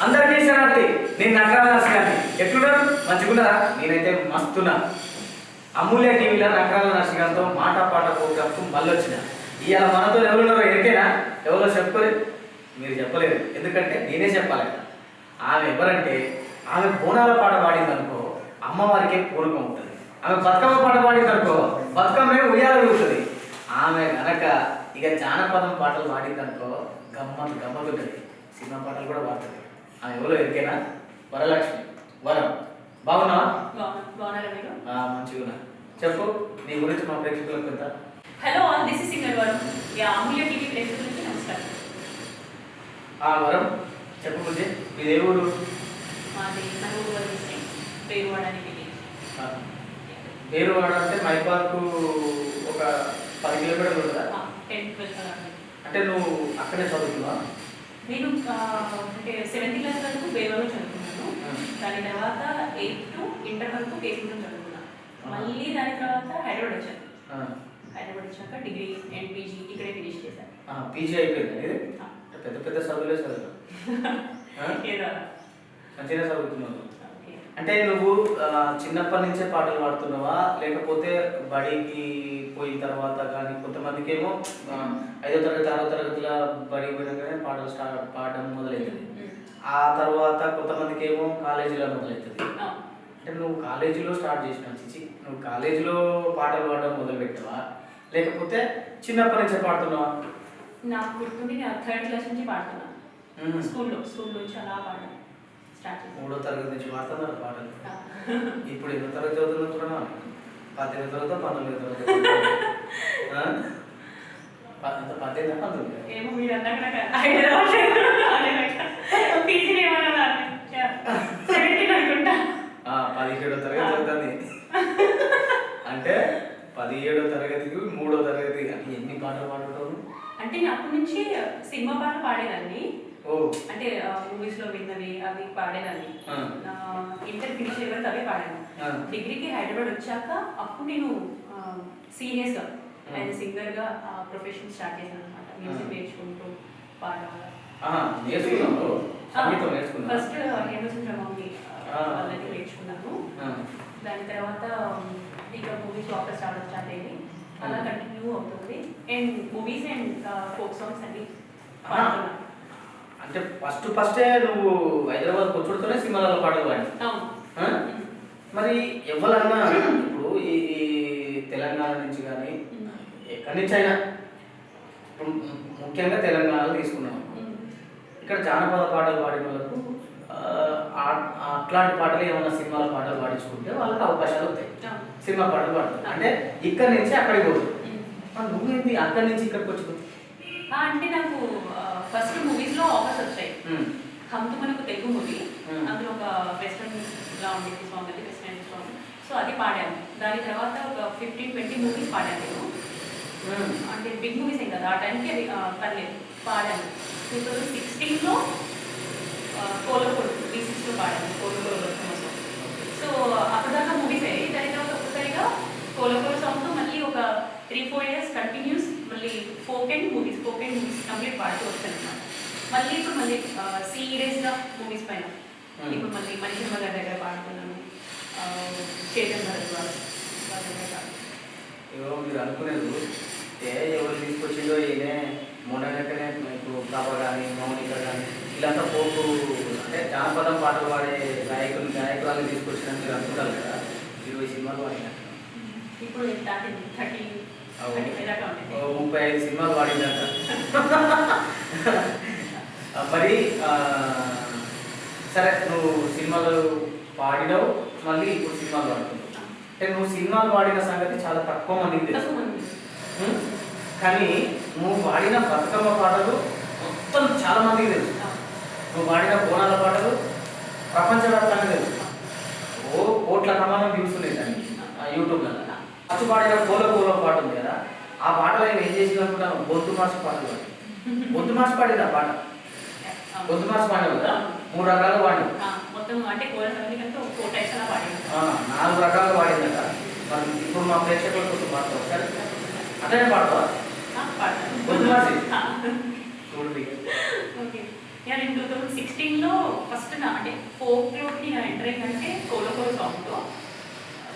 అందరికీ శనార్థి. నేను నకరాల నర్సిగాన్ని. ఎట్లున్నారు? మంచిగున్నారా? నేనైతే మస్తున్నా. అమూల్య టీవీలో నకరాల నర్సిగాంతో మాట పాట ప్రోగ్రామ్కు మళ్ళీ వచ్చిన. ఇవాళ మనతో ఎవరున్నారో ఎరికేనా? ఎవరో చెప్పుకోలేదు. మీరు చెప్పలేరు, ఎందుకంటే నేనే చెప్పాలి కదా. ఆమె ఎవరంటే, ఆమె బోనాల పాట పాడిందనుకో అమ్మవారికే పూర్వకం ఉంటుంది. ఆమె బతుకమ్మ పాట పాడిందనుకో బతుకమ్మే ఉయ్యాల ఉంటుంది. ఆమె కనుక ఇక జానపదం పాటలు పాడిందనుకో గమ్మత్తు ఉంటుంది. సినిమా పాటలు కూడా పాడుతుంది. ఆమె ఎవరో ఎరికేనా? వరలక్ష్మి. వరం. బాగున్నావా? మంచిగా. చెప్పు నీ గురించి మా ప్రేక్షకులకు కొంత. Hello all, this is singer వరం. అమూల్య టీవీ ప్రేక్షకులకి నమస్కారం. వరం చెప్పు ముందే, మీ దేవుడు? మాది నలుగురు పేరువాడ అని విలేజ్. పేరువాడ అంటే మైపార్కు ఒక 10 కిలోమీటర్లు ఉంటుందా? 10-12 అంటే నువ్వు అక్కడే చదువుతున్నావా? నేను అంటే 7th క్లాస్ వరకు బేవాలో చదువుకున్నాను. దాని తర్వాత 8th to ఇంటర్ వరకు కేసీలో చదువుకున్నాను. మళ్ళీ దాని తర్వాత హైదరాబాద్ వచ్చాను. హైదరాబాద్ వచ్చాక డిగ్రీ అండ్ పీజీ ఇక్కడే ఫినిష్ చేశాను. పీజీ అయిపోయింది. పెద్ద పెద్ద చదువులే చదువు మంచిగా చదువుతున్నావు. అంటే నువ్వు చిన్నప్పటి నుంచే పాటలు పాడుతున్నావా, లేకపోతే బడికి పోయిన తర్వాత కానీ? కొంతమందికి ఏమో 5వ తరగతి 6వ తరగతిలో బడికి పోయినాకనే పాటలు పాడడం మొదలవుతుంది. ఆ తర్వాత కొంతమందికి ఏమో కాలేజీలో మొదలవుతుంది. అంటే నువ్వు కాలేజీలో స్టార్ట్ చేసినావు. నువ్వు కాలేజీలో పాటలు పాడడం మొదలు పెట్టావా, లేకపోతే చిన్నప్పటి నుంచే పాడుతున్నావా? నాకు గుర్తుండి నేను 3rd క్లాస్ నుంచి పాడుతున్నాను. స్కూల్లో నుంచి అలా పాడడం స్టార్ట్ చేశాను. 3వ తరగతి నుంచి పాడుతున్నారు పాటలు. ఇప్పుడు ఎన్నో తరగతి చదువుతున్నా? 18వ తరగతి 19వ తరగతి? 18 ఏమో మీరు అన్నాక నాకు ఐడియా రావట్లేదు. పీజీ ఏమన్నా 17 అనుకుంటా. 17వ తరగతి చదువుతుంది. అంటే 17వ తరగతికి 3వ తరగతి అంటే ఎన్ని పాటలు పాడుతావు? అంటే నేను అప్పటి నుంచి సినిమా పాటలు పాడేదాన్ని. అంటే మూవీస్ లో విన్నవి అవి పాడేదాన్ని. ఇంటర్ ఫినిష్ లెవెల్కి అవే పాడాను. డిగ్రీకి హైదరాబాద్ వచ్చాక అప్పుడు నేను సీరియస్ గా యాజ్ సింగర్ గా ప్రొఫెషన్ స్టార్ట్ చేశాను అనమాట. మ్యూజిక్ నేర్చుకుంటూ పాడాలి. ఫస్ట్ హేమచంద్రమౌళి వాళ్ళకి నేర్చుకున్నాను. దాని తర్వాత ఇక మూవీస్ ఆఫర్ స్టార్ట్ అయ్యింది. అలా కంటిన్యూ అవుతుంది. And movies and folk songs అన్ని పాడుతున్నాను. అంటే ఫస్టే నువ్వు హైదరాబాద్ కూర్చుంటూనే సినిమాలలో పాటలు పాడి. మరి ఎవరన్నా ఇప్పుడు ఈ తెలంగాణ నుంచి కానీ ఎక్కడి నుంచి అయినా, ఇప్పుడు ముఖ్యంగా తెలంగాణలో తీసుకున్నాం, ఇక్కడ జానపద పాటలు పాడిన వాళ్ళకు అట్లాంటి పాటలు ఏమన్నా సినిమాల పాటలు పాడించుకుంటే వాళ్ళకి అవకాశాలు వస్తాయి. సినిమా పాటలు పాడతారు అంటే ఇక్కడి నుంచి అక్కడికి పోతుంది. నువ్వేంటి అక్కడి నుంచి ఇక్కడికి వచ్చి? అంటే నాకు ఫస్ట్ మూవీస్ లో ఆఫర్స్ వచ్చాయి. హమ్ తో మనకు తెలుగు మూవీ, అందులో ఒక వెస్టర్న్ లా ఉండేది సాంగ్, అది వెస్టర్న్ సాంగ్. సో అది పాడాను. దాని తర్వాత ఒక 15-20 మూవీస్ పాడాను నేను. అంటే బిగ్ మూవీస్ ఏం కదా ఆ టైంకి, అది పర్లేదు పాడాను. 2016లో కోలకోడు బీసీస్లో పాడాను. కోలకోడు సాంగ్. సో అప్పటిదాకా మూవీస్ అయ్యాయి. దాని తర్వాత ఒక్కసారిగా కోలకోడు సాంగ్తో మళ్ళీ ఒక 3-4 ఇయర్స్ కంటిన్యూస్ మళ్ళీ ఫోక్ అండ్ మూవీస్ కంప్లీట్ పాడుతూ వచ్చాను అనమాట. మళ్ళీ ఇప్పుడు మళ్ళీ సీరియస్గా మూవీస్ పైన ఇప్పుడు మళ్ళీ మణిశర్మ గారి దగ్గర పాడుతున్నాను. చైతన్య మీరు అనుకునేది ఎవరు తీసుకొచ్చిందో ఈయనే మొన్ననే ఇప్పుడు పాప కానీ మౌనిక కానీ ఇలాంతా పోపు అంటే జానపదం పాటలు పాడే గాయకురాలు తీసుకొచ్చినట్టు మీరు అనుకుంటారు కదా. 20 సినిమాలు పాడినా, ఇప్పుడు 35 సినిమాలు పాడిందంట. మరి సరే, నువ్వు సినిమాలు పాడినావు, మళ్ళీ ఇప్పుడు సినిమాలు పాడుతున్నావు. అంటే నువ్వు సినిమాలు పాడిన సంగతి చాలా తక్కువ మందికి తెలుసు. కానీ నువ్వు పాడిన బతుకమ్మ పాటలు మొత్తం చాలా మందికి తెలుసు. నువ్వు పాడిన బోనాల పాటలు ప్రపంచవ్యాప్తంగా తెలుసు. కోట్ల ప్రమాణం చూస్తున్నాయి దాన్ని యూట్యూబ్లో. ఫస్ట్ పాడిన కోల పాట ఉంది కదా, ఆ పాటలో నేను ఏం చేసింది అనుకుంటాను, గొంతు మార్చి పాటలు పాడి. గొంతు మార్చి పాడింది ఆ పాట. గొంతు మార్చి పాడావు కదా, 3 రకాలు పాడి. మొత్తం అంటే 4 రకాలు పాడిందట. మరి ఇప్పుడు మా ప్రేక్షకుల కోసం పాడతావు సరే? అట్లనే పాడతావా? గొంతు మార్చి చూడండి. నేను 2016లో ఫస్ట్ అంటే ఫోక్లోకి నేను ఎంటర్ అయ్యిందంటే కోలో సాంగ్తో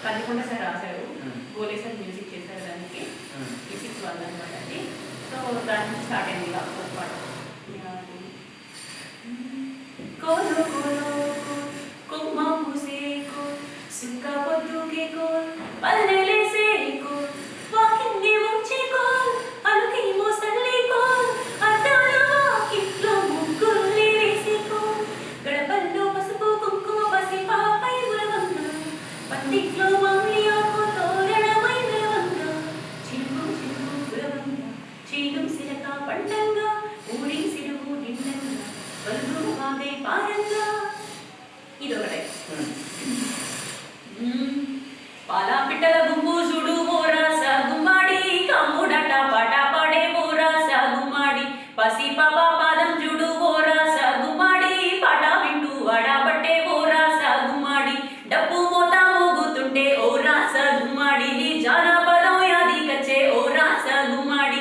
కందికొండ సార్ రాశారు, గోలే సార్ మ్యూజిక్ చేశారు దానికి, ఫిజిక్స్ వల్ల అనమాట అది. సో దాని నుంచి స్టార్ట్ అయింది ఇలా ఫస్ట్ పాట. కోలో కోలో కొమ్మ పూసేకు సుక్క పొద్దుకేకో పల్లెలేసేకు వాకింది ఉంచేకో అలుకి మోసల్లేకో అద్దాల వాకిట్లో ముగ్గుల్ని వేసేకో గడపల్లో పసుపు కుంకుమ పసి పాపై ఉరవంగ పత్తిట్లో మామిడి ఆకు తోరణమై ఉరవంగ చిలుకు చిలుకు ఉరవంగ చీను సిలక పండంగా ఊరి సిరుగు నిండంగా బల్బు వాగే పారంగా. ఇదొకటే. పాలా పిట్టల గుంపు చూడు ఓరాస గుమ్మాడి కమ్ముడట పాట పాడే ఓరాస గుమ్మాడి పసి పాప పాదం చూడు ఓరాస గుమ్మాడి పాట వింటూ అడబట్టే ఓరాస గుమ్మాడి డబ్బు మోత మోగుతుంటే ఓరాస గుమ్మాడి జానపదం యాది కచ్చే ఓరాస గుమ్మాడి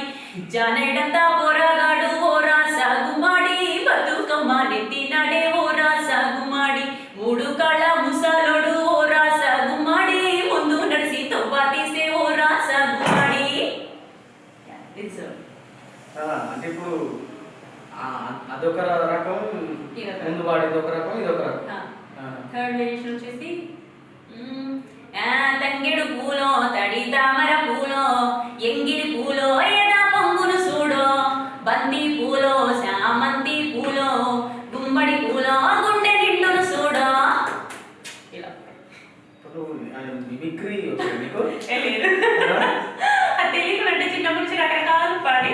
జానేడంతా పోరగాడు ఓరాస గుమ్మాడి బతుకమ్మ నెత్తి నడే ఓరాస గుమ్మాడి మూడు కాళ్ళ ముసలోడు ఓరాస గుమ్మాడి ముందు నడిసి తొవ్వ తీసే ఓరాస గుమ్మాడి. అంటే ఇప్పుడు అదొక రకం, ముందు వాడేది ఒక రకం, ఇదొక రకం. థర్డ్ వేరియేషన్ వచ్చేసి తంగెడు పూలో తడి తామర పూలో ఎంగిలి పూలో ఏదా పొంగును చూడో బంతి పూలో శామంతి పూలో గుమ్మడి పూలో గుండె నిండును చూడో. ఇలా మిమిక్రీ తెలియదు అంటే చిన్నప్పటి నుంచి రకరకాలు పాడి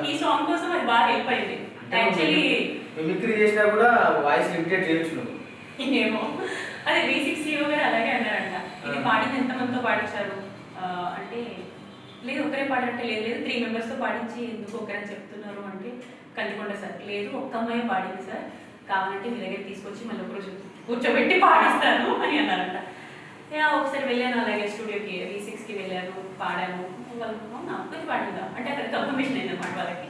ఈ సాంగ్ కోసం అది బాగా హెల్ప్ అయింది. యాక్చువల్లీ మిమిక్రీ చేసినా కూడా వాయిస్ లిమిటెడ్ చేయొచ్చు నువ్వు. ఏమో అదే V6 గారు అలాగే అన్నారంట, ఇది పాడింది ఎంతమందితో పాడించారు అంటే లేదు ఒకరే పాడంటే లేదు లేదు 3 మెంబర్స్తో పాడించి ఎందుకు ఒకరని చెప్తున్నారు అంటే కందికొండ సార్ లేదు ఒక్క అమ్మాయి పాడింది సార్, కావాలంటే మీ దగ్గర తీసుకొచ్చి మళ్ళీ ఒకరోజు కూర్చోబెట్టి పాడిస్తాను అని అన్నారంట. ఒకసారి వెళ్ళాను అలాగే స్టూడియోకి V6కి వెళ్ళాను, పాడాను, వాళ్ళు నాకు పాడిందా అంటే అక్కడ కన్ఫర్మేషన్ అయింది అనమాట వాళ్ళకి.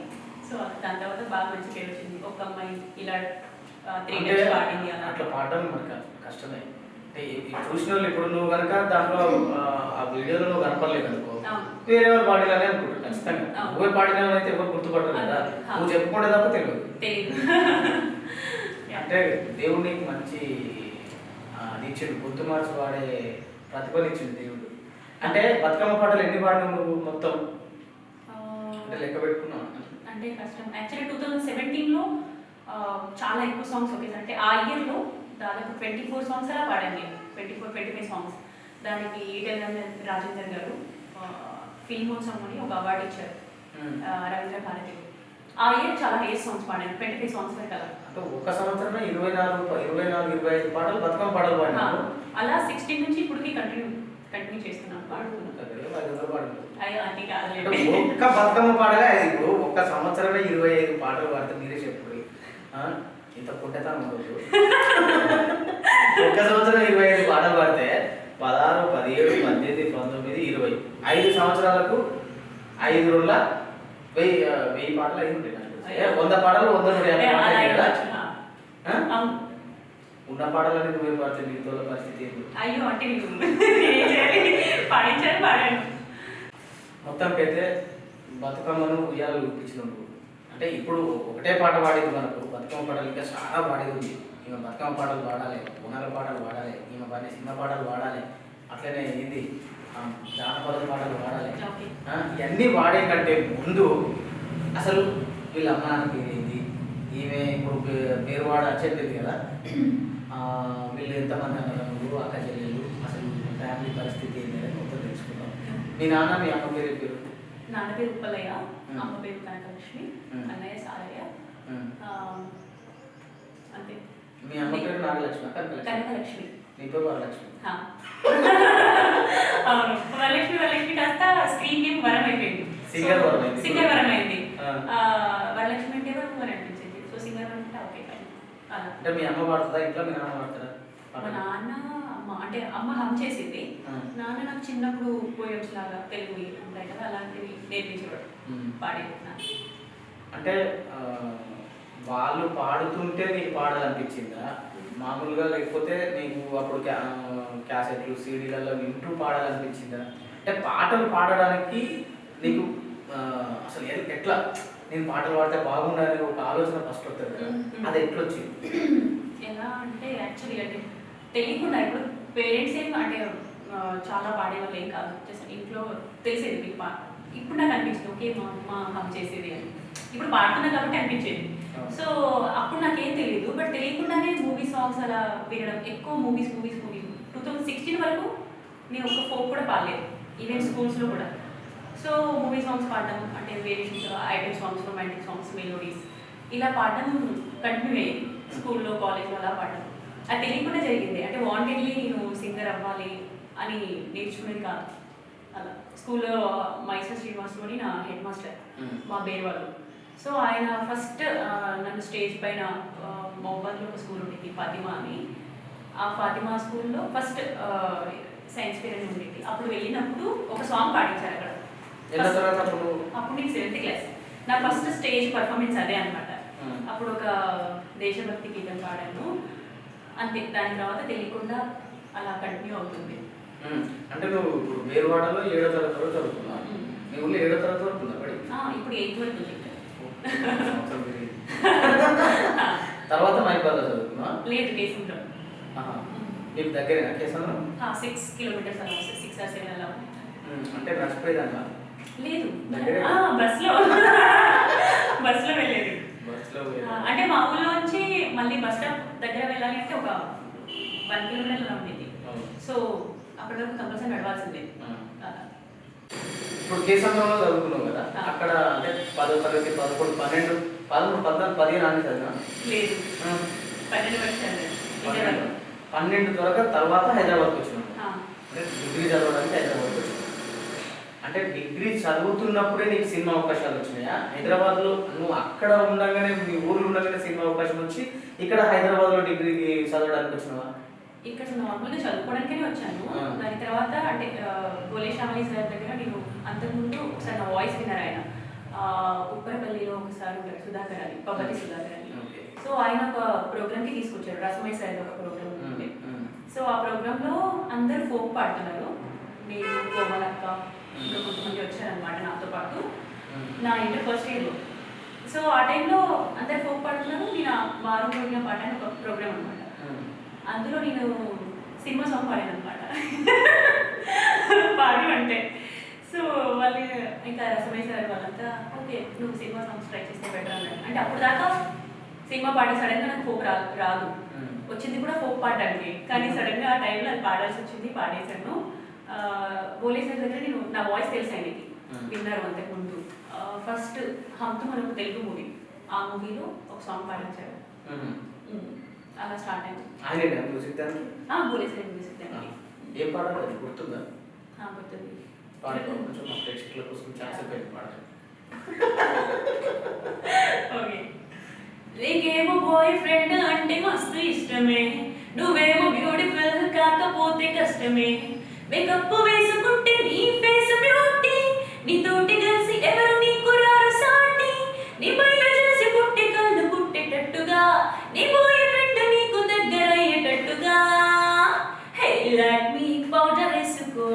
సో దాని తర్వాత బాగా మంచి పేరు వచ్చింది, ఒక అమ్మాయి ఇలా 3 డేస్ పాడింది అలా. అట్లా పాడడం మనకు కష్టమే. అంటే చూసిన వాళ్ళు ఇప్పుడు నువ్వు కనుక దాంట్లో ఆ వీడియోలో నువ్వు కనపడలేదు అనుకో, వేరే వాళ్ళు పాడినానే అనుకుంటారు ఖచ్చితంగా. నువ్వే పాడిన అయితే ఎవరు గుర్తుపడరు కదా, నువ్వు చెప్పుకుంటే తప్ప తెలియదు. అంటే దేవుడు నీకు మంచి ఇచ్చిండు, గొంతు మార్చి వాడే ప్రతిభలు ఇచ్చిండు దేవుడు. అంటే బతుకమ్మ పాటలు ఎన్ని పాడినావు నువ్వు మొత్తం అంటే లెక్క పెట్టుకున్నావు? అంటే కష్టం. యాక్చువల్లీ 2017లో చాలా ఎక్కువ సాంగ్స్ ఒకే అంటే ఆ ఇయర్లో దాదాపు 24 సాంగ్స్ అలా పాడాను నేను, 24-25 సాంగ్స్. దానికి ఈటెల్ రాజేందర్ గారు ఫిల్మోత్సవం అని ఒక అవార్డు ఇచ్చారు రవీంద్ర భారతి. ఆ ఇయర్ చాలా హెయిర్ సాంగ్స్ పాడాను, 25 సాంగ్స్ కదా. ఒక సంవత్సరమే 24-25 పాటలు బతుకమ్మ పాటలు పాడాను. అలా 16 నుంచి ఇప్పటికి కంటిన్యూ చేస్తున్నాను పాడుతున్నాను. ఒక్క బతుకమ్మ పాడగా ఇప్పుడు ఒక్క సంవత్సరమే 25 పాటలు పాడితే మీరే చెప్పు ఇంత పుట్టతా ఉండదు. ఒక్క సంవత్సరం 25 పాటలు పాడితే 16, 17, 18, 19, 20 5 సంవత్సరాలకు 5 రోజుల 1000 పాటలు అయి ఉంటాయి. 100 పాటలు 150 పాటలు కదా. ఉన్న పాటలన్నీ నువ్వే పాడితే మిగతా పరిస్థితి ఏంటి? అయ్యో అంటే పాడాను. మొత్తానికైతే బతుకమ్మను ఉయ్యాలు ఊపించినావు. అంటే ఇప్పుడు ఒకటే పాట పాడేది మనకు, బతుకమ్మ పాటలు ఇంకా చాలా పాడేది ఉంది. ఈమె బతుకమ్మ పాటలు పాడాలి, బోనాల పాటలు పాడాలి, ఈమె పాడే సినిమా పాటలు పాడాలి, అట్లనే ఇది జానపద పాటలు పాడాలి. ఇవన్నీ పాడే కంటే ముందు అసలు వీళ్ళ అమ్మ నాన్న పేరు ఏంది, ఈమె ఇప్పుడు పేరు చెప్పింది కదా, వీళ్ళు ఎంతమంది అన్నదమ్ములు అక్క చెల్లెళ్ళు, అసలు ఫ్యామిలీ పరిస్థితి ఏంటి అనేది మొత్తం తెలుసుకుందాం. మీ నాన్న మీ అమ్మ పేరు పేరు? నాన్న పేరు ఉప్పలయ్య, అమ్మ పేరు కనకలక్ష్మి, అన్నయ్య సారయ్య, అంతే. మీ అమ్మ పేరు నాగలక్ష్మి? కనకలక్ష్మి. నీ పేరు వరలక్ష్మి? అవును, వరలక్ష్మి కాస్త స్క్రీన్ నేమ్ వరం అయిపోయింది, సింగర్ వరం అయింది. వరలక్ష్మి అంటే వరం అనిపించింది, సో సింగర్ వరం అంటే ఓకే. అంటే మీ అమ్మ పాడుతుందా ఇంట్లో, మీ నాన్న పాడతారా? మా నాన్న అమ్మ అంటే అమ్మ హమ్ చేసింది, నాన్న నాకు చిన్నప్పుడు పోయమ్స్ లాగా తెలుగు ఉంటాయి కదా అలాంటివి నేర్పించేవాడు, పాడేది. అంటే వాళ్ళు పాడుతుంటే నీకు పాడాలనిపించిందా మామూలుగా, లేకపోతే నీకు అప్పుడు క్యాసెట్లు సీడీలలో వింటూ పాడాలనిపించిందా? అంటే పాటలు పాడడానికి నీకు అసలు ఎట్లా నేను పాటలు పాడితే బాగుండాలని ఒక ఆలోచన ఫస్ట్ వస్తుంది కదా, అది ఎట్లా వచ్చింది? ఎలా అంటే యాక్చువల్లీ అంటే తెలియకుండా ఇప్పుడు పేరెంట్స్ ఏం అంటే చాలా పాడేవాళ్ళు ఏం కాదు, జస్ట్ ఇంట్లో తెలిసేది మీకు పాట. ఇప్పుడు నాకు అనిపించింది ఓకే మా అమ్మ హమ్ చేసేది అని, ఇప్పుడు పాడుతున్నా కాబట్టి అనిపించేది. సో అప్పుడు నాకేం తెలియదు, బట్ తెలియకుండానే మూవీ సాంగ్స్ అలా వినడం, ఎక్కువ మూవీస్ 2016 వరకు నేను ఒక ఫోక్ కూడా పాడలేదు, ఈవెన్ స్కూల్స్లో కూడా. సో మూవీ సాంగ్స్ పాడడం అంటే variations, item songs, romantic songs, melodies ఇలా పాడడం కంటిన్యూ అయ్యేది స్కూల్లో, కాలేజ్లో అలా పాడడం. అది తెలియకుండా జరిగింది, అంటే వాంటెడ్లీ నేను సింగర్ అవ్వాలి అని నేర్చుకునేది కాదు. అలా స్కూల్లో మైసూర్ శ్రీనివాస్లోని నా హెడ్ మాస్టర్ మా బేర్ వాళ్ళు. సో ఆయన ఫస్ట్ నన్ను స్టేజ్ పైన మొహబాద్లో ఒక స్కూల్ ఉండేది ఫాతిమా అని, ఆ ఫాతిమా స్కూల్లో ఫస్ట్ సైన్స్ ఫేర్ అని ఉండేది. అప్పుడు వెళ్ళినప్పుడు ఒక సాంగ్ పాడించారు అక్కడ. అప్పుడు నేను 7th క్లాస్, నా ఫస్ట్ స్టేజ్ పర్ఫార్మెన్స్ అదే అనమాట. అప్పుడు ఒక దేశభక్తి గీతం పాడాను అంతే. దాని తర్వాత తెలియకుండా అలా కంటిన్యూ అవుతుంది. అంటే నువ్వు ఇప్పుడు వేరువాడలో 7వ తరగతి వరకు చదువుతున్నావు, నీ ఊళ్ళో 7వ తరగతి వరకు ఉందా బడి? ఇప్పుడు 8th వరకు ఉంది. తర్వాత మైబాద్లో చదువుతున్నా? లేదు, కేసులో. నీకు దగ్గరేనా కేసంలో? 6 kilometers అలా, 6 or 7 అలా. అంటే నడిచిపోయేదాన్ని? లేదు, బస్లో వెళ్ళేది. అంటే మా ఊళ్ళోంచి మళ్ళీ బస్ స్టాప్ దగ్గర వెళ్ళాలి అంటే ఒక 1 kilometer ఉండేది. సో అప్పటి వరకు కంపల్సరీ నడవాల్సిందే. ఇప్పుడు కేసంలో చదువుకున్నావు కదా, అక్కడ అంటే 10వ తరగతి 11 12 13 14 15 అని చదివినా? లేదు, 12 వరకు చదివాను. 12 తరగతి తర్వాత హైదరాబాద్కి వచ్చినావు, అంటే డిగ్రీ చదవడానికి హైదరాబాద్కి వచ్చినావు. అంటే డిగ్రీ చదువుతున్నప్పుడే నీకు సినిమా అవకాశాలు వచ్చినాయా? హైదరాబాద్లో నువ్వు అక్కడ ఉండగానే, మీ ఊర్లో ఉండగానే సినిమా అవకాశం వచ్చి ఇక్కడ హైదరాబాద్లో డిగ్రీకి చదవడానికి వచ్చినావా? ఇక్కడ నార్మల్గా చదువుకోవడానికనే వచ్చాను. దాని తర్వాత అంటే గోలే శ్యామలి సార్ దగ్గర నేను అంతకుముందు ఒకసారి నా వాయిస్ విన్నారు ఆయన. ఉప్పరపల్లిలో ఒకసారి ఉంటారు సుధాకర్ అని, పబ్బతి సుధాకర్ అని. సో ఆయన ఒక ప్రోగ్రామ్కి తీసుకొచ్చారు, రసమై సార్ ఒక ప్రోగ్రామ్ ఉంది. సో ఆ ప్రోగ్రాంలో అందరు ఫోక్ పాడుతున్నారు, నేను కోమలక్క ఇంకా కొంతమంది వచ్చారనమాట నాతో పాటు నా ఇంటర్ ఫస్ట్ ఇయర్లో. సో ఆ టైంలో అందరు ఫోక్ పాడుతున్నారు, నేను వారం రోజుల పాట అని ఒక ప్రోగ్రామ్ అనమాట. అందులో నేను సినిమా సాంగ్ పాడాను అనమాట పాడు అంటే. సో వాళ్ళు ఇంకా రసమై సార్ వాళ్ళంతా ఓకే నువ్వు సినిమా సాంగ్స్ ట్రై చేస్తే బెటర్ అన్నారు. అంటే అప్పుడు దాకా సినిమా పాడే సడన్గా నాకు ఫోక్ రాదు, వచ్చింది కూడా ఫోక్ పాడడానికి, కానీ సడన్గా ఆ టైంలో అది పాడాల్సి వచ్చింది, పాడేశాను. గోలే సార్ దగ్గర నేను నా వాయిస్ తెలుసు ఆయనకి, విన్నారు అంతకుముందు. ఫస్ట్ హమ్తు మనకు తెలుగు మూవీ, ఆ మూవీలో ఒక సాంగ్ పాడించారు. అలా స్టార్ట్ అయింది. మ్యూజిక్ దానికి గోలే సార్ మ్యూజిక్ దానికి. ఏం పాడాలి గుర్తుందా? గుర్తుంది. ఓకే. నీకేమో బాయ్ ఫ్రెండ్ అంటే మస్తు ఇష్టమే, నువ్వేమో బ్యూటిఫుల్ కాకపోతే కష్టమే, మేకప్ వేసుకుంటే నీ ఫేస్ బ్యూటీ, నీతోటి కలిసి ఎవరు నీకు రారు సాటి, నీ పైన చేసి పుట్టి కళ్ళు పుట్టేటట్టుగా, నీ బాయ్ ఫ్రెండ్ నీకు దగ్గర అయ్యేటట్టుగా, హే లెట్ మీ పౌడర్ వేసుకో.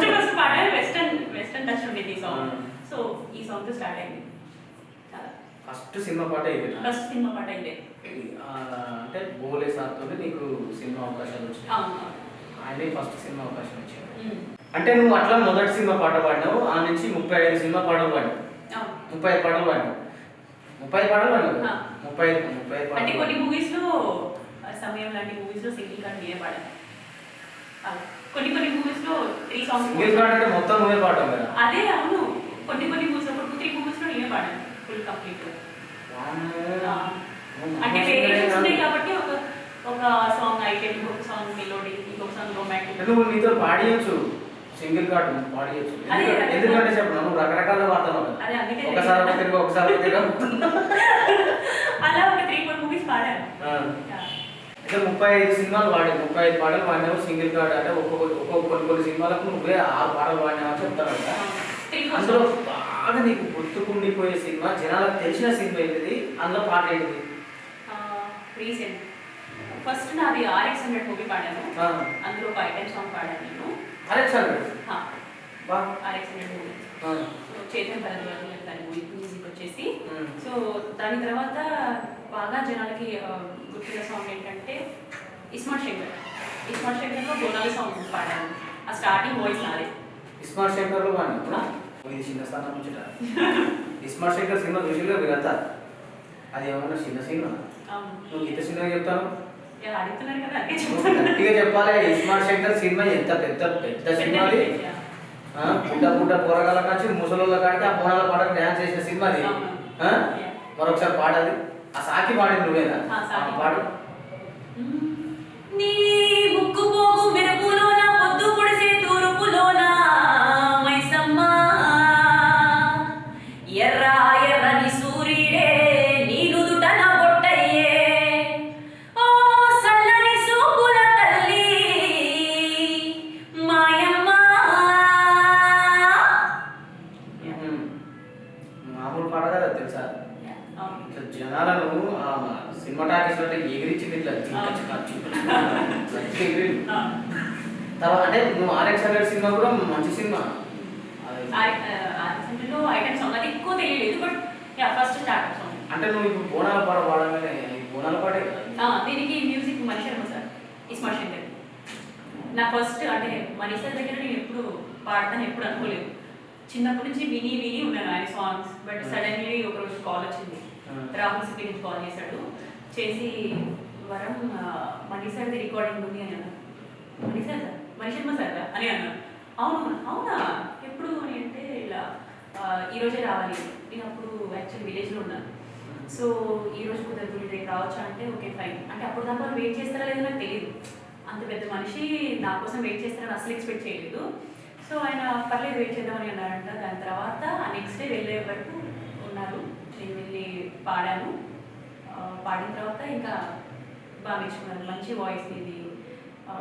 ఫస్ట్ పాడాలి, వెస్టర్న్ టచ్ ఉండేది ఈ సాంగ్. సో ఈ సాంగ్ తో స్టార్ట్ అయింది. ఫస్ట్ సినిమా పాట ఇది. ఫస్ట్ సినిమా పాట ఇదే. అంటే గోలే సార్తో నీకు సినిమా అవకాశాలు వచ్చాయి. ఆయనే ఫస్ట్ సినిమా అవకాశం వచ్చాయి. అంటే నువ్వు అట్లా మొదటి సినిమా పాట పాడినావు, ఆ నుంచి 35 సినిమా పాటలు పాడినావు. 35 పాటలు పాడినావు. 30 పాటలు పాడినావు. 30 పాటలు. అంటే కొన్ని మూవీస్ లో సమయం లాంటి మూవీస్ లో సింగిల్ కార్డ్ నేనే పాడాను. కొన్ని మూవీస్ లో 3 సాంగ్స్. సింగిల్ కార్డ్ అంటే మొత్తం నువ్వే పాడతావు కదా? అదే అవును. కొన్ని మూవీస్ లో 2-3 మూవీస్ లో నేనే పాడాను ఫుల్ కంప్లీట్. అంటే వేరియేషన్స్ ఉన్నాయి కాబట్టి ఒక సాంగ్ ఐటెం, ఇంకొక సాంగ్ మెలోడీ, ఇంకొక సాంగ్ రొమాంటిక్. నువ్వు నీతో పాడియొచ్చు సింగిల్ కార్డ్, పాడియొచ్చు. ఎందుకంటే చెప్పు నువ్వు రకరకాలుగా పాడుతున్నావు. ఒకసారి ఒకసారి అలా ఒక 3-4 మూవీస్ పాడాను. అంటే 35 సినిమాలు పాడావు, 35 పాటలు పాడినావు సింగిల్ కార్డ్. అంటే ఒక్కొక్క కొన్ని సినిమాలకు నువ్వే 6 పాటలు పాడినావు అని చెప్తాను కదా. అందులో బాగా నీకు గుర్తుకుండిపోయే సినిమా, జనాలకు తెలిసిన సినిమా ఏంటిది, అందులో పాట ఏంటిది? రీసెంట్ ఫస్ట్ నాది RX100 మూవీ పాడాను. అందులో ఒక ఐటెం సాంగ్ పాడాను నేను. RX100 RX100 movie. Chetan Bharadwaj దాని మ్యూజిక్ వచ్చేసి. సో దాని తర్వాత బాగా జనాలకి గుర్తున్న సాంగ్ ఏంటంటే ఇస్మార్ట్ శంకర్లో బోనాలి సాంగ్ పాడాను. ఆ స్టార్టింగ్ వాయిస్ నాదే. ఇస్మార్ట్ శంకర్లో కానీ ఇది చిన్న స్థానం ముచ్చట. ఇస్మార్ట్ శంకర్ సినిమా చూసిగా మీరంతా, అది ఏమన్నా చిన్న సినిమా? నువ్వు ఇంత సినిమా చెప్తాను అడుగుతున్నారు కదా, గట్టిగా చెప్పాలి. ఇస్మార్ట్ శంకర్ సినిమా ఎంత పెద్ద పెద్ద సినిమా అది. పుట్ట కూరగాయల కాచి ముసలోళ్ళ కాడికి ఆ బోనాల పాటకు డ్యాన్స్ చేసిన సినిమా అది. మరొకసారి పాడాలి. ఆ సాకి పాడింది నువ్వేనా? పాడు. నీ ముక్కు పోగు మెరుపులోన పొద్దు పొడిసే తూర్పులోన మైసమ్మ ఎర్ర ఎర్రని సూర్యుడే నీ నుదుట నా బొట్టయ్యే ఓ సల్లని సూపుల తల్లి మాయమ్మ. మామూలు పాట కదా తెలుసా? ఇట్లా జనాలను సినిమా టాకీస్ అంటే ఎగిరించింది ఇట్లా తర్వాత. అంటే నువ్వు RX100 సినిమా కూడా మంచి సినిమా. ఐటమ్ సాంగ్ అది ఎక్కువ తెలియలేదు, బట్ ఫస్ట్ స్టార్ట్ సాంగ్. అంటే నువ్వు ఇప్పుడు బోనాల పాట పాడగానే బోనాల పాటే కదా దీనికి మ్యూజిక్ మనీష్ శర్మ సార్, ఇస్మార్ట్ శంకర్. నా ఫస్ట్ అంటే మనీష్ సార్ దగ్గర నేను ఎప్పుడు పాడతాను ఎప్పుడు అనుకోలేదు. చిన్నప్పటి నుంచి విని విని ఉన్నాను ఆయన సాంగ్స్. బట్ సడన్లీ ఒకరోజు కాల్ వచ్చింది, రాహుల్ సిటీ నుంచి కాల్ చేశాడు. చేసి వరం మనీష్ సార్ది రికార్డింగ్ ఉంది అని అన్నాను. మనీష్ శర్మ సార్ అని అన్నాను. అవునా ఎప్పుడు అని అంటే ఇలా ఈరోజే రావాలి. నేను అప్పుడు యాక్చువల్లీ విలేజ్లో ఉన్నాను. సో ఈరోజు కుదరదు, రేపు రావచ్చా అంటే ఓకే ఫైన్ అంటే. అప్పుడు దాకా వాళ్ళు వెయిట్ చేస్తారా లేదో నాకు తెలియదు. అంత పెద్ద మనిషి నా కోసం వెయిట్ చేస్తారని అసలు ఎక్స్పెక్ట్ చేయలేదు. సో ఆయన పర్లేదు వెయిట్ చేద్దామని అన్నారంట. దాని తర్వాత నెక్స్ట్ డే వెళ్ళే వరకు ఉన్నారు. నేను వెళ్ళి పాడాను. పాడిన తర్వాత ఇంకా బాగా మెచ్చుకున్నారు, మంచి వాయిస్ ఇది,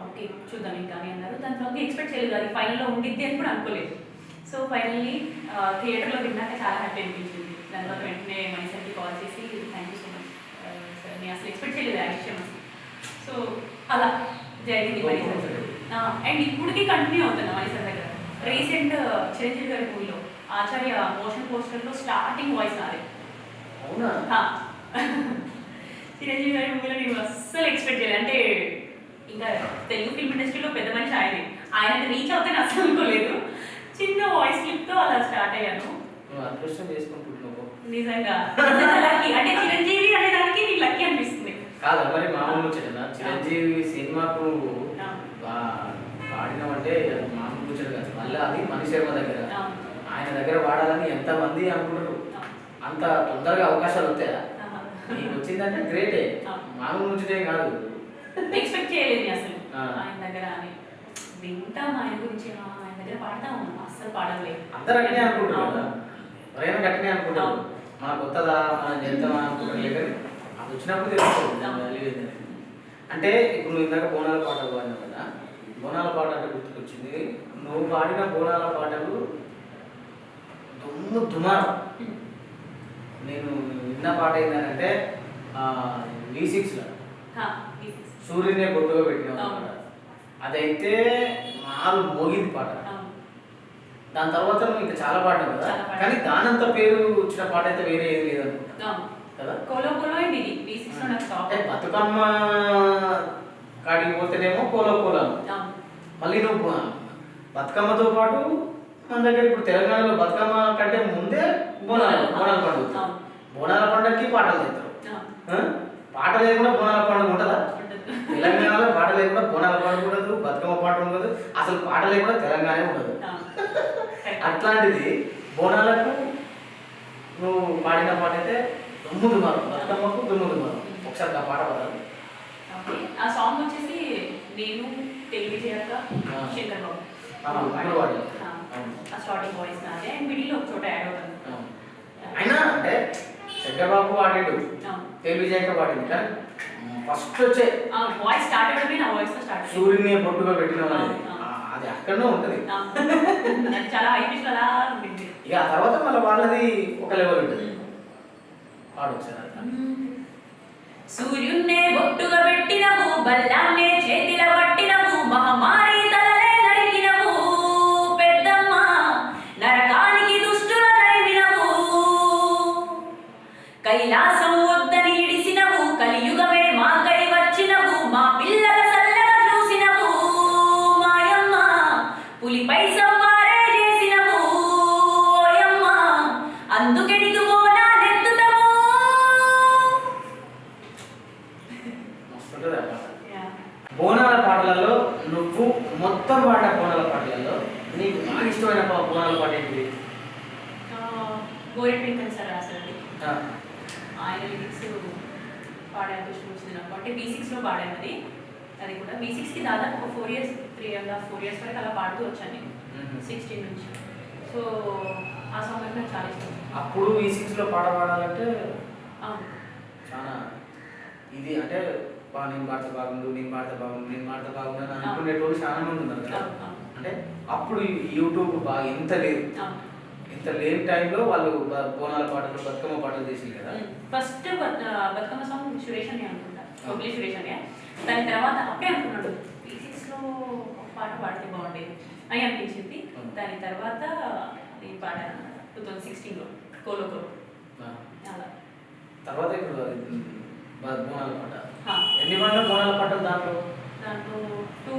ఓకే చూద్దాం ఇంకా అని అన్నారు. దాని తర్వాత ఎక్స్పెక్ట్ చేయలేదు అది ఫైనల్లో ఉండిద్ది అని కూడా అనుకోలేదు. సో ఫైనల్లీ థియేటర్లో విన్నాక చాలా హ్యాపీ అనిపించింది. దాని తర్వాత వెంటనే మనీషర్కి కాల్ చేసి thank you so much sir, నేను అసలు ఎక్స్పెక్ట్ చేయలేదు ఆ విషయం. సో అలా జరిగింది మనీషర్. అండ్ ఇప్పటికీ కంటిన్యూ అవుతున్నా మనీషర్ దగ్గర. రీసెంట్ చిరంజీవి గారి మూవీలో ఆచార్య మోషన్ పోస్టర్లో స్టార్టింగ్ వాయిస్ నాదే. అవునా? చిరంజీవి గారి మూవీలో నేను అస్సలు ఎక్స్పెక్ట్ చేయలేదు. అంటే ఇంకా తెలుగు ఫిల్మ్ ఇండస్ట్రీలో పెద్ద మనిషి ఆయన రీచ్ అవుతాను అసలు అనుకోలేదు. చిన్న వాయిస్ క్లిప్తో అలా స్టార్ట్ అయ్యాను. నిజంగా లక్కీ. అంటే చిరంజీవి అనే దానికి నీకు లక్కీ అనిపిస్తుంది కాదు మరి? మామూలు ముచ్చట చిరంజీవి సినిమాకు పాడినామంటే మామూలు ముచ్చట కాదు. మళ్ళీ అది మనీష్ శర్మ దగ్గర, ఆయన దగ్గర పాడాలని ఎంతమంది అనుకుంటారు. అంత తొందరగా అవకాశాలు వస్తాయా? నీకు వచ్చిందంటే గ్రేటే, మామూలు ముచ్చటే కాదు. ఎక్స్పెక్ట్ చేయలేదు అసలు ఆయన దగ్గర అని. వింటాం ఆయన గురించి, ఆయన దగ్గర పాడతాం, అస్సలు పాడలేదు. అందరూ అట్నే అనుకుంటారు, ఎవరైనా గట్టినే అనుకుంటారు. మనకు వస్తుందా మనం చేద్దామా అనుకుంటారు. లేక అది వచ్చినప్పుడు తెలుస్తుంది. అంటే ఇప్పుడు నువ్వు ఇందాక బోనాల పాటలు పాడినావు కదా, బోనాల పాట అంటే గుర్తుకొచ్చింది. నువ్వు పాడిన బోనాల పాటలు దుమారం. నేను విన్న పాట ఏంటంటే V6లో సూర్యునే బొట్టుగా పెట్టిన అదైతే మారు మోగింది పాట. దాని తర్వాత నువ్వు ఇంకా చాలా పాడినావు కదా, కానీ దానంత పేరు వచ్చిన పాట అయితే వేరే ఏది లేదనుకుంటా కదా. బతుకమ్మ కాడికి పోతేనేమో కోలో కోలా, మళ్ళీ నువ్వు బతుకమ్మతో పాటు మన దగ్గర ఇప్పుడు తెలంగాణలో బతుకమ్మ కంటే ముందే బోనాల పండుగ. బోనాల పండుగకి పాటలు చేస్తారు. పాట లేకుండా బోనాల పండుగ ఉంటుందా? తెలంగాణలో పాట లేకుండా బోనాల పండుగ ఉండదు, బతుకమ్మ పాట ఉండదు, అసలు పాట లేకుండా తెలంగాణ ఉండదు. అట్లాంటిది బోనాలకు నువ్వు పాడిన పాట అయితే దుమ్ముదు మారు, బతుకమ్మకు దుమ్ముదు మారు. ఒకసారి ఆ పాట పడాలి. ఆ సాంగ్ వచ్చేసి నేను తెలియజేయక శంకర్ బాబు ఆ స్టార్టింగ్ వాయిస్ నాదే, అండ్ మిడిల్లో ఒక చోట యాడ్ అవుతాను. అయినా అంటే శంకర్ బాబు పాడాడు, తెలియజేయక పాడింది, కానీ ఫస్ట్ వచ్చే వాయిస్ స్టార్ట్ అవ్వడమే నా వాయిస్ తో స్టార్ట్. సూర్యుని బొట్టుగా పెట్టిన అది అక్కడనే ఉంటుంది. అది చాలా హై పిచ్ అలా ఉంటుంది. ఇక ఆ తర్వాత మళ్ళీ వాళ్ళది ఒక లెవెల్ ఉంటుంది. పాడు ఒకసారి. సూర్యున్నే బొట్టుగా పెట్టినవు, బల్లాన్నే చేతిల పట్టినవు, మహమారి తలలే నరికినవు పెద్దమ్మ, నరకానికి దుష్టుల తరిమినవు, కైలాసం వద్దని ఇడిసినవు, కలియుగమే మాకై వచ్చినవు, మా పిల్లల సల్లగా చూసినవు మాయమ్మ, పులిపై సవారే చేసినవు ఓయమ్మ, అందుకే నీకు బోనాలెత్తుతాము. బోనాల పాటలలో నువ్వు మొత్తం పాడిన బోనాల పాటలలో నీకు బాగా ఇష్టమైన బోనాల పాట ఏంటిది? గోరెట్టింకన్ సార్ రాశారండి. ఆయన లిరిక్స్ పాడే అదృష్టం వచ్చింది నాకు. అంటే V6లో పాడాను అది. అది కూడా V6కి దాదాపు ఒక 4 years 3.5-4 years వరకు అలా పాడుతూ వచ్చాను నేను 16 నుంచి. సో ఆ సాంగ్ అంటే నాకు చాలా ఇష్టం. అప్పుడు V6లో పాట పాడాలంటే అవును, చాలా ఇది అంటే నేను పాడితే బాగుండు, నేను పాడితే బాగుండు, నేను పాడితే బాగుండు అని అనుకునేటోళ్ళు చాలా మంది ఉన్నారు కదా. అంటే అప్పుడు యూట్యూబ్ బాగా ఎంత లేదు, ఇంత లేని టైంలో వాళ్ళు బోనాల పాటలు బతుకమ్మ పాటలు చేసింది కదా. ఫస్ట్ బతుకమ్మ సాంగ్ సురేష్ అని అనుకుంటా, కొబ్బలి సురేష్ అని. దాని తర్వాత అప్పుడే అనుకున్నాడు V6లో ఒక పాట పాడితే బాగుండేది అని అనిపించింది. దాని తర్వాత నేను పాడాను 2016లో కోలో కోలో. అలా తర్వాత ఇప్పుడు బోనాల పాట ఎన్ని పాటలు బోనాల పాటలు దాంట్లో? దాంట్లో 2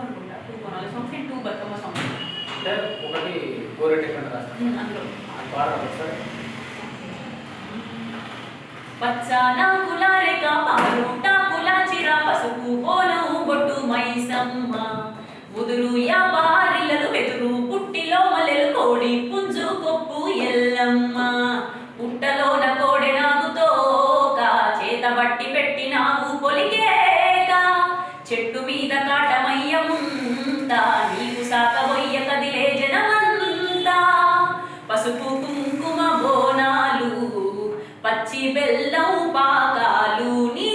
అనుకుంటా, 2 బోనాల సాంగ్స్ అండ్ 2 బతుకమ్మ సాంగ్స్. అంటే ఒకటి గోరెట్టింకన్ రాస్తాను అందులో పాడాలి సార్. పచ్చనా కులారేక పారుట కులాచిర పసుపు పోలం బొట్టు మైసమ్మ, ముదురు యాపారిల్లలు వెతురు పుట్టిలో మల్లెలు కోడి పుంజు కొప్పు ఎల్లమ్మ, పుట్టలోన కోడె నాగుతో చేత బట్టి పెట్టినావు పొలికేక, చెట్టు మీద కాటమయ్యముంతా నీకు సాకబొయ్య కదిలే జనమంతా, పసుపు కుంకుమ బోనాలు పచ్చి బెల్లం పాకాలు నీ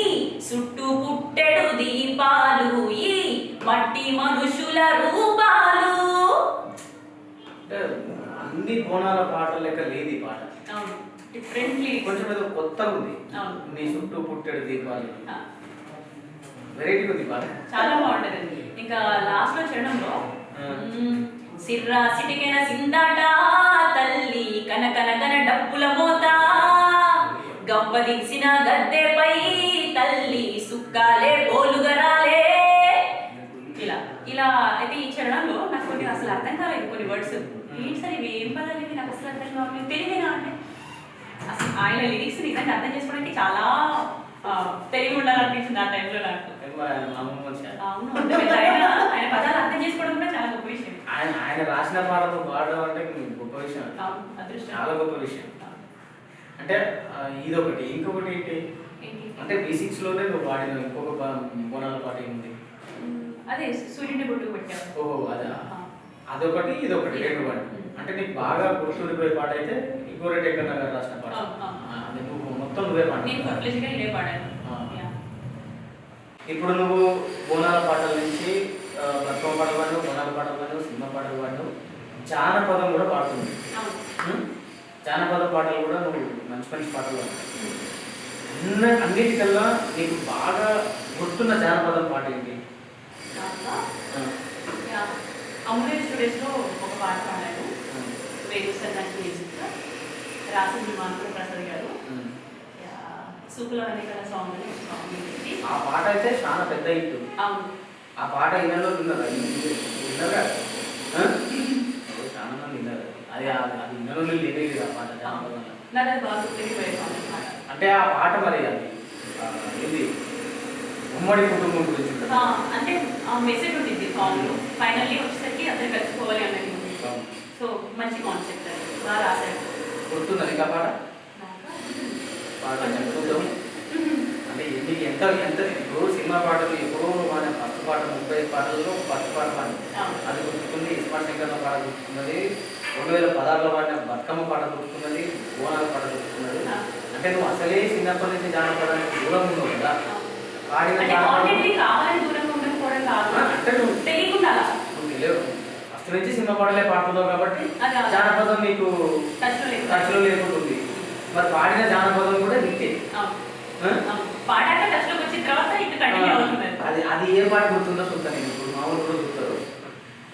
చుట్టూ పుట్టెడు దీపాలు ఈ మట్టి మనుషుల రూపాలు. అన్ని బోనాల పాటల లెక్క లేదు ఈ పాట. డిఫరెంట్లీ కొంచెం ఏదో కొత్తగా ఉంది. నీ చుట్టూ పుట్టెడు దీపాలు వెరైటీ ఉంది పాట, చాలా బాగుంటది. ఇంకా లాస్ట్ లో చరణంలో సిర్రా సిటికెన సిందాట తల్లి కనకన కన డప్పుల మోత, గంప దించిన గద్దెపై తల్లి సుక్కాలే పోలుగరాలే. ఇలా ఇలా అయితే ఈ చరణంలో నాకు కొన్ని అసలు అర్థం కాలేదు, కొన్ని వర్డ్స్ ఏంటి సార్ ఇవి ఏం పదాలు ఇవి నాకు అసలు అర్థం కావాలి, తెలివేనా అంటే అసలు ఆయన లిరిక్స్ నిజంగా అర్థం చేసుకోవడానికి చాలా తెలివి ఉండాలనిపించింది ఆ టైంలో నాకు. అవును, ఆయన పదాలు అర్థం చేసుకోవడం కూడా చాలా గొప్ప విషయం. ఆయన రాసిన పాటలు పాడడం అంటే గొప్ప విషయం, చాలా గొప్ప విషయం. అంటే ఇదొకటి. ఇంకొకటి ఏంటి అంటే V6లోనే నువ్వు పాడిన ఇంకొక బోనాల పాట ఏంటి? అదే సూర్యుని బొట్టు పెట్టావు. ఓహో అదా, అదొకటి ఇదొకటి రెండు పాట. అంటే నీకు బాగా గుర్తుండిపోయే పాట అయితే గోరెట్టింకన్ గారు రాసిన పాట. అది నువ్వు మొత్తం నువ్వే పాడాను. ఇప్పుడు నువ్వు బోనాల పాటల నుంచి బతుకమ్మ పాటలు పాడినావు, బోనాల పాటలు పాడినావు, సినిమా పాటలు పాడినావు, జానపదం కూడా పాడుతుంది. జానపద పాటలు కూడా నువ్వు మంచి మంచి పాటలు అన్నిటికల్లా నీకు బాగా గుర్తున్న జానపదం పాట ఏంటి? అమూల్య స్టూడియోస్లో ఒక పాట పాడాను, వేగుస్తారు దానికి మ్యూజిక్ రాసింది మానవ ప్రసాద్ గారు. సూకులో అనేక సాంగ్ అని సాంగ్. ఆ పాట అయితే చాలా పెద్ద హిట్. అవును, ఆ పాట వినలో విన్నారా? విన్నారా? చాలా మంది విన్నారు. అది అది వినలో లేదు ఆ పాట. నాకు అది బాగా గుర్తుపోయే సాంగ్ అనమాట. అంటే ఆ పాట మరి అది ఏంది ఉమ్మడి కుటుంబం గురించి అంటే ఆ మెసేజ్ ఉంటుంది సాంగ్లో. ఫైనల్లీ వచ్చేసరికి అందరు కలిసిపోవాలి అన్నది ఉంది. సో మంచి కాన్సెప్ట్ అది, బాగా రాశారు. గుర్తుందా నీకు ఆ పాట? పాట చూద్దాం. అంటే నీకు ఎంత ఎంత ఇప్పుడు సినిమా పాటలు ఎప్పుడో మన ఫస్ట్ పాట 35 పాటల్లో ఫస్ట్ పాట పాడి అది గుర్తుకుంది. ఇస్మార్ట్ శంకర్ల పాట గుర్తుకున్నది, 2016లో పాడిన బతుకమ్మ పాట గుర్తుకున్నది, బోనాల పాట గుర్తుకున్నది. అంటే నువ్వు అసలే చిన్నప్పటి నుంచి జానపదానికి దూరం ఉన్నావు కదా. పాడిన కావాలని దూరంగా ఉండకపోవడం కాదు, అంటే నువ్వు తెలియకుండా లేవు ఫస్ట్ నుంచి సినిమా పాటలే పాడుతున్నావు కాబట్టి జానపదం నీకు టచ్లో లేకుంటుంది. మరి పాడిన జానపదం కూడా హిట్టే. పాడాక టచ్లోకి వచ్చిన తర్వాత ఇంకా కంటిన్యూ అవుతుంది. అది ఏ పాట గుర్తుందో చూస్తాను నేను. ఇప్పుడు మామూలు కూడా చూస్తారు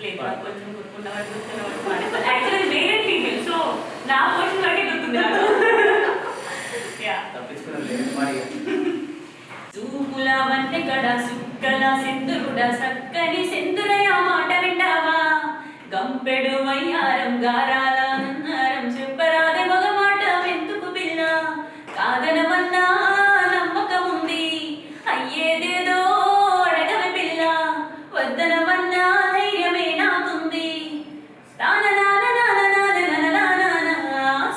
లేదు కొంచెం గుర్తున్నవాడు గుర్తున్నవాడు యాక్చువల్లీ మేల్ ఫీమేల్ సో నా పోర్షన్ వరకే గుర్తుంది నాకు. చూపుల వంటి కడ సుక్కల సింధురుడ సక్కని సింధురయ మాట వింటావా గంపెడు వయ్యారం గారాల నన్నారం చెప్పరాదే మగ మాట ఎందుకు పిల్ల కాదనమన్నా నమ్మకం ఉంది అయ్యేదేదో అడగవి పిల్ల వద్దనమన్నా ధైర్యమే నాకుంది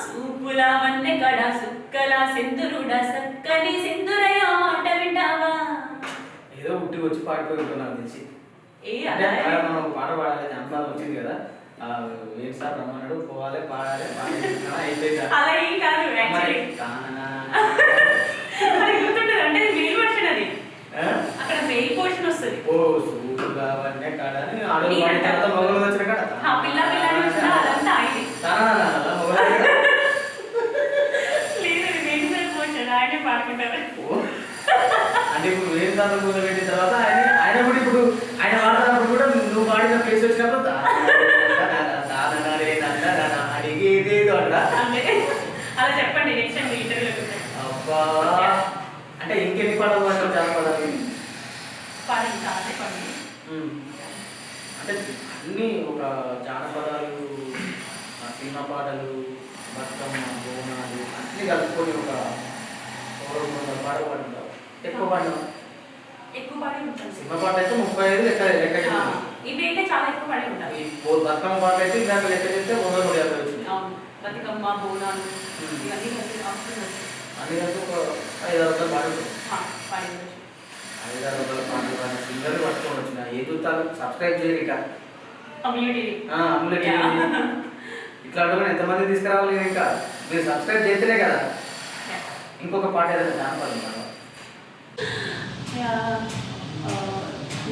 సూపుల వన్నె కడ సుక్కల సింధురుడ సక్కని సింధురయ మాట వింటావా. ఏదో ఉట్టి వచ్చి పాడుకుంటున్నాను తెలిసి మనం పాట పాడాలి జానపదం వచ్చింది కదా ఏం సార్ రమ్మన్నాడు పోవాలి పాడాలి అయిపోయింది. అలా ఏం కాదు గుర్తుంటుంది అంటే మెయిల్ వర్షన్ అది అక్కడ మెయిల్ పోర్షన్ వస్తుంది. ఓ సూపుగా వన్నె కాడ మొగలు వచ్చిన కాడ పిల్ల పిల్ల అదంతా అయింది లేదు మెయిల్ పోర్షన్ ఆయనే పాడుకుంటారు. అంటే ఇప్పుడు వేరే దాంట్లో పూజ పెట్టిన తర్వాత ఆయన కూడా ఇప్పుడు ఆయన వాడుతున్నప్పుడు కూడా నువ్వు వాడిన ప్లేస్ వచ్చినప్పుడు అడిగేదేదో అలా చెప్పండి నెక్స్ట్ టైం ఇంటర్వ్యూలో. అబ్బా అంటే ఇంకెన్ని పాటలు పాడతావు జానపదాలు? అంటే అన్ని ఒక జానపదాలు సినిమా పాటలు బతుకమ్మ బోనాలు అన్ని కలుపుకొని ఒక పాట పాడుతుంటావు. ఎక్కువ పాడినావు? ఎక్కువ పాడి ఉంటాను. సినిమా పాట అయితే 35 లెక్క ఇవి అయితే చాలా ఎక్కువ పాడి ఉంటాను. బతుకమ్మ పాట అయితే ఇందాక లెక్క చేస్తే 150 వచ్చింది. బతుకమ్మ బోనాలు ఇవన్నీ అన్ని కలిసి ఒక 5-6 పాడి పాడి 5-6 పాటలు పాడిన సింగర్లు పట్టుకొని వచ్చిన ఏ చూస్తారు సబ్స్క్రైబ్ చేయరు ఇక అమ్ములటి ఇట్లా అడుగుని ఎంతమంది తీసుకురావాలి ఇంకా మీరు సబ్స్క్రైబ్ చేస్తేనే కదా. ఇంకొక పాట ఏదైనా జానపదం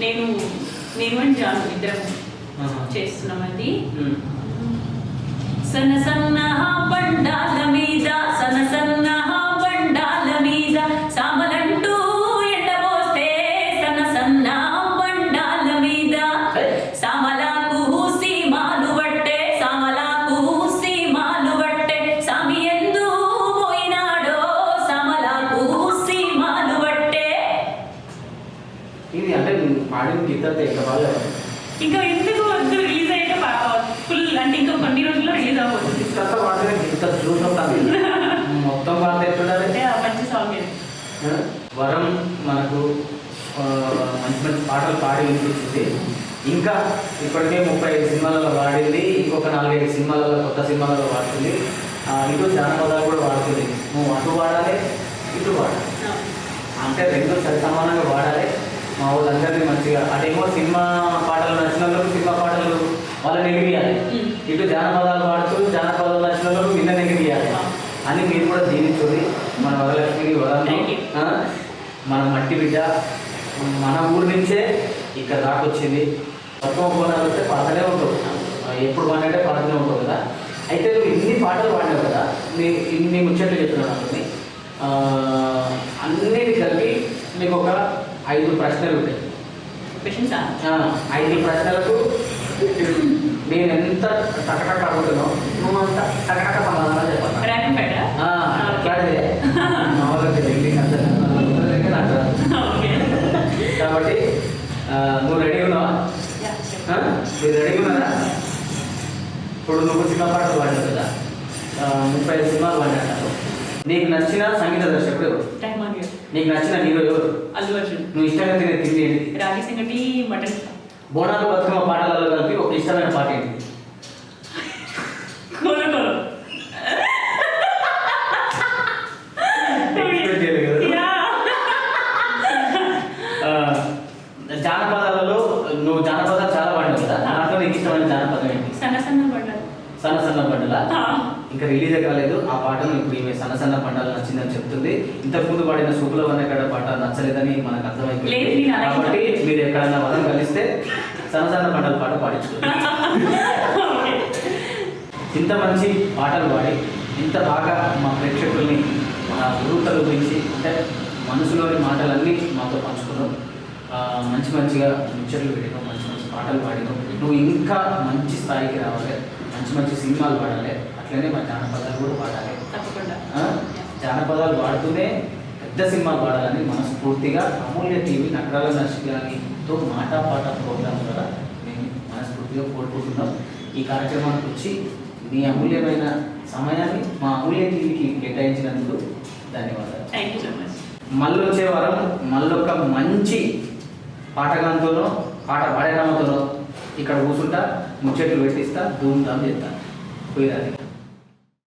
నేను అండ్ జాను ఇద్దరం చేస్తున్నామండి. సన్న సన్న బండాల మీద సన్న సన్న బండాల మీద సామలంటూ ఎండబోస్తే సన్న సన్న బండాల మీద సామలకు సీమాలు పట్టే సామలకు సీమాలు పట్టే సామి ఎందు పోయినాడో సామలకు సీమాలు పట్టే. ఇది అంటే పాడిన గీతాలతో ఇంకా బాగా ఇంకా ఎందుకు వద్దు రిలీజ్ అయితే ఫుల్ అంటే ఇంకా కొన్ని రోజుల్లో రిలీజ్ అవ్వబోతుంది. గీత చూసుకుంటాను మొత్తం బాగా ఎట్లుండాలంటే మంచి సాంగ్ వరం మనకు మంచి మంచి పాటలు పాడి వినిపించింది. ఇంకా ఇప్పటికే 35 సినిమాలలో వాడింది. ఇంకొక 4-5 సినిమాలలో కొత్త సినిమాలలో వాడుతుంది. ఇటు జానపదాలు కూడా వాడుతుంది. నువ్వు అటు వాడాలి ఇటు వాడాలి అంటే రెండు సరి సమానంగా వాడాలి. మా వాళ్ళందరినీ మంచిగా అదేమో సినిమా పాటలు నచ్చిన వాళ్ళకు సినిమా పాటలు వాళ్ళని ఎగిరియాలి. ఇటు జానపదాలు పాడుతూ జానపదాలు నచ్చిన వాళ్ళకు వీళ్ళని ఎగిరియాలి అని మీరు కూడా దీనించుంది. మన వరలక్ష్మికి వరాన్ని మన మట్టి బిడ్డ మన ఊరి నుంచే ఇక్కడ దాకొచ్చింది. బతుకమ్మ బోనాలు వస్తే పాటలే ఉంటుంది. ఎప్పుడు పాడినట్టే పాడుతూనే ఉంటుంది కదా. అయితే నువ్వు ఇన్ని పాటలు పాడినావు కదా, ఇన్ని ముచ్చట్లు చెప్తున్నాను అనుకుని అన్నిటి కలిపి మీకు ఒక 5 ప్రశ్నలు ఉంటాయి. 5 ప్రశ్నలకు నేను ఎంత టకటక అడుగుతున్నావు నువ్వు అంత టకటక సమాధానం చెప్పాలి. కాబట్టి నువ్వు రెడీ ఉన్నావా? మీరు రెడీ ఉన్నారా? ఇప్పుడు నువ్వు సినిమా పాటలు పాడావు కదా, 35 సినిమాలు పాడినాడు. నీకు నచ్చిన సంగీత దర్శకుడు ఎవరు? నీకు నచ్చిన హీరో ఎవరు? అల్లు అర్జున్. నువ్వు ఇష్టంగా తినే తిండి ఏంటి? రాగి సంగటి మటన్. బోనాలు బతుకమ్మ పాటలలో కలిపి ఒక ఇష్టమైన పాట ఏంటి? జానపదాలలో నువ్వు జానపదాలు చాలా పాడినావు కదా, దాంట్లో నీకు ఇష్టమైన జానపదం ఏంటి? సన్న సన్న బండలు. సన్న సన్న బండలా? ఇంకా రిలీజ్ కాలేదు ఆ పాటను. ఇప్పుడు ఈమె సన్న సన్న పంటలు నచ్చిందని చెప్తుంది. ఇంతకుముందు పాడిన సూపుల వన్నెక్కడ పాట నచ్చలేదని మనకు అర్థమైపోయింది. కాబట్టి మీరు ఎక్కడన్నా వదం కలిస్తే సన్న పంటల పాట పాడించుకోండి. ఇంత మంచి పాటలు పాడి ఇంత బాగా మా ప్రేక్షకుల్ని మన ఊరుకలు గురించి అంటే మనసులోని మాటలన్నీ మాతో పంచుకున్నావు. మంచి మంచిగా ముచ్చట్లు పెట్టినావు, మంచి మంచి పాటలు పాడినావు. నువ్వు ఇంకా మంచి స్థాయికి రావాలి, మంచి మంచి సినిమాలు పాడాలి, అట్లనే మా జానపదాలు కూడా పాడాలి. తప్పకుండా జానపదాలు పాడుతూనే పెద్ద సినిమాలు పాడాలని మనస్ఫూర్తిగా అమూల్య టీవీ నగరాల నర్సిగారితో మాట పాట ప్రోగ్రాం ద్వారా మేము మనస్ఫూర్తిగా కోరుకుంటున్నాం. ఈ కార్యక్రమానికి వచ్చి మీ అమూల్యమైన సమయాన్ని మా అమూల్య టీవీకి కేటాయించినందుకు ధన్యవాదాలు. Thank you so much. మళ్ళీ వచ్చే వారం మళ్ళొక మంచి పాటగాంతోనో పాట పాడేరామతోనో ఇక్కడ కూర్చుంటా, ముచ్చట్లు పెట్టిస్తా, ధూమ్ ధామ్ చేస్తా. పోయిరాది.